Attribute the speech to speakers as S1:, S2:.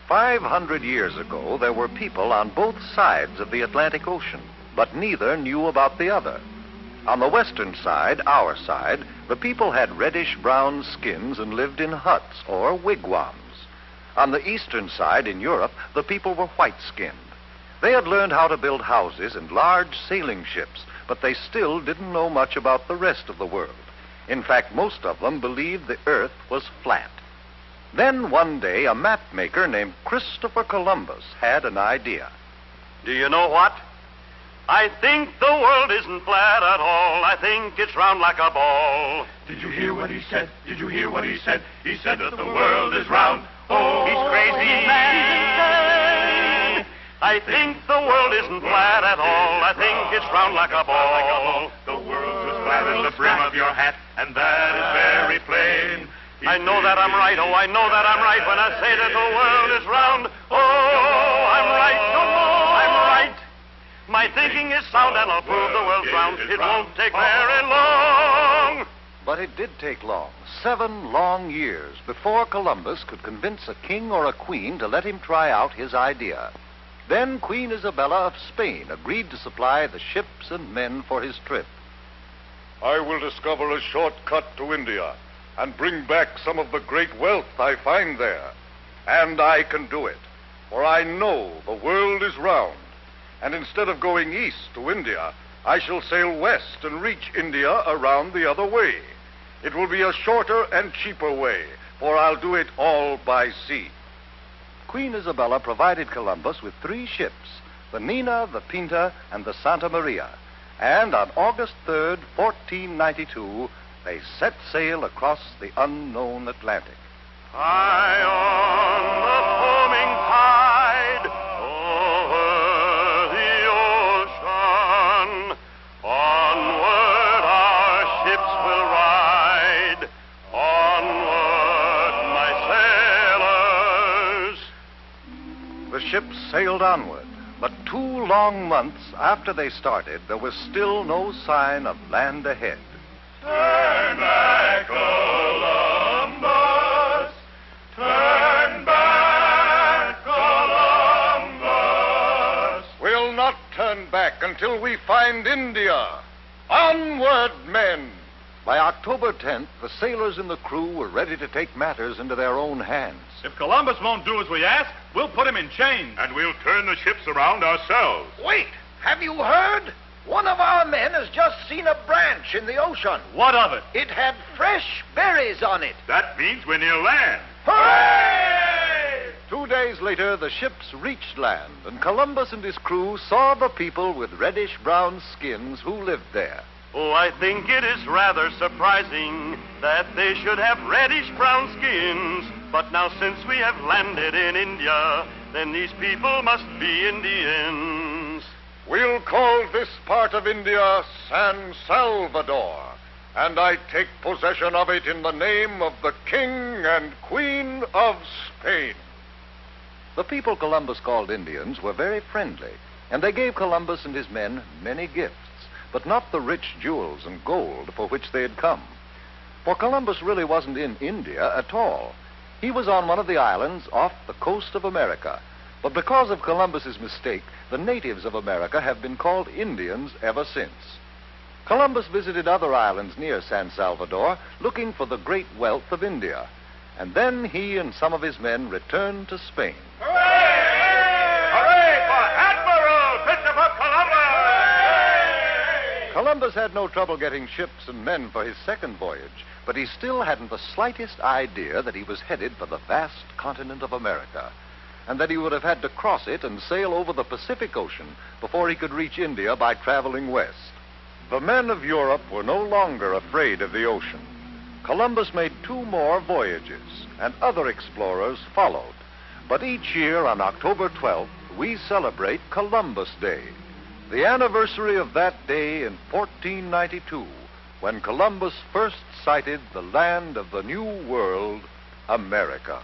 S1: 500 years ago, there were people on both sides of the Atlantic Ocean, but neither knew about the other. On the western side, our side, the people had reddish-brown skins and lived in huts or wigwams. On the eastern side, in Europe, the people were white-skinned. They had learned how to build houses and large sailing ships, but they still didn't know much about the rest of the world. In fact, most of them believed the earth was flat. Then one day, a map maker named Christopher Columbus had an idea.
S2: Do you know what? I think the world isn't flat at all. I think it's round like a ball.
S3: Did you hear what he said? Did you hear what he said? He said that the world is round. Oh,
S2: he's crazy. I think the world isn't flat at all. I think it's round like a ball.
S3: The world's as flat as the brim of your hat, and that is very plain.
S2: I know that I'm right. Oh, I know that I'm right when I say that the world is round. Oh, I'm right. Oh, I'm right. My thinking is sound, and I'll prove the world's round. It won't take very long.
S1: But it did take long, 7 long years, before Columbus could convince a king or a queen to let him try out his idea. Then Queen Isabella of Spain agreed to supply the ships and men for his trip.
S4: I will discover a shortcut to India and bring back some of the great wealth I find there. And I can do it, for I know the world is round. And instead of going east to India, I shall sail west and reach India around the other way. It will be a shorter and cheaper way, for I'll do it all by sea.
S1: Queen Isabella provided Columbus with 3 ships, the Nina, the Pinta, and the Santa Maria. And on August 3rd, 1492, they set sail across the unknown Atlantic.
S2: High on the foaming tide, over the ocean, onward our ships will ride, onward, my sailors.
S1: The ships sailed onward, but 2 long months after they started, there was still no sign of land ahead.
S3: Turn back, Columbus! Turn back, Columbus!
S4: We'll not turn back until we find India. Onward, men!
S1: By October 10th, the sailors and the crew were ready to take matters into their own hands.
S5: If Columbus won't do as we ask, we'll put him in chains.
S3: And we'll turn the ships around ourselves.
S6: Wait! Have you heard? One of our men has just seen a branch in the ocean.
S5: What of it?
S6: It had fresh berries on it.
S3: That means we're near land.
S6: Hooray!
S1: 2 days later, the ships reached land, and Columbus and his crew saw the people with reddish-brown skins who lived there.
S2: Oh, I think it is rather surprising that they should have reddish-brown skins. But now since we have landed in India, then these people must be Indians.
S4: We'll call this part of India San Salvador, and I take possession of it in the name of the King and Queen of Spain.
S1: The people Columbus called Indians were very friendly, and they gave Columbus and his men many gifts, but not the rich jewels and gold for which they had come. For Columbus really wasn't in India at all. He was on one of the islands off the coast of America. But because of Columbus's mistake, the natives of America have been called Indians ever since. Columbus visited other islands near San Salvador, looking for the great wealth of India. And then he and some of his men returned to Spain.
S3: Hooray! Hooray for Admiral Christopher Columbus!
S1: Columbus had no trouble getting ships and men for his second voyage, but he still hadn't the slightest idea that he was headed for the vast continent of America, and that he would have had to cross it and sail over the Pacific Ocean before he could reach India by traveling west. The men of Europe were no longer afraid of the ocean. Columbus made 2 more voyages, and other explorers followed. But each year on October 12th, we celebrate Columbus Day, the anniversary of that day in 1492, when Columbus first sighted the land of the New World, America.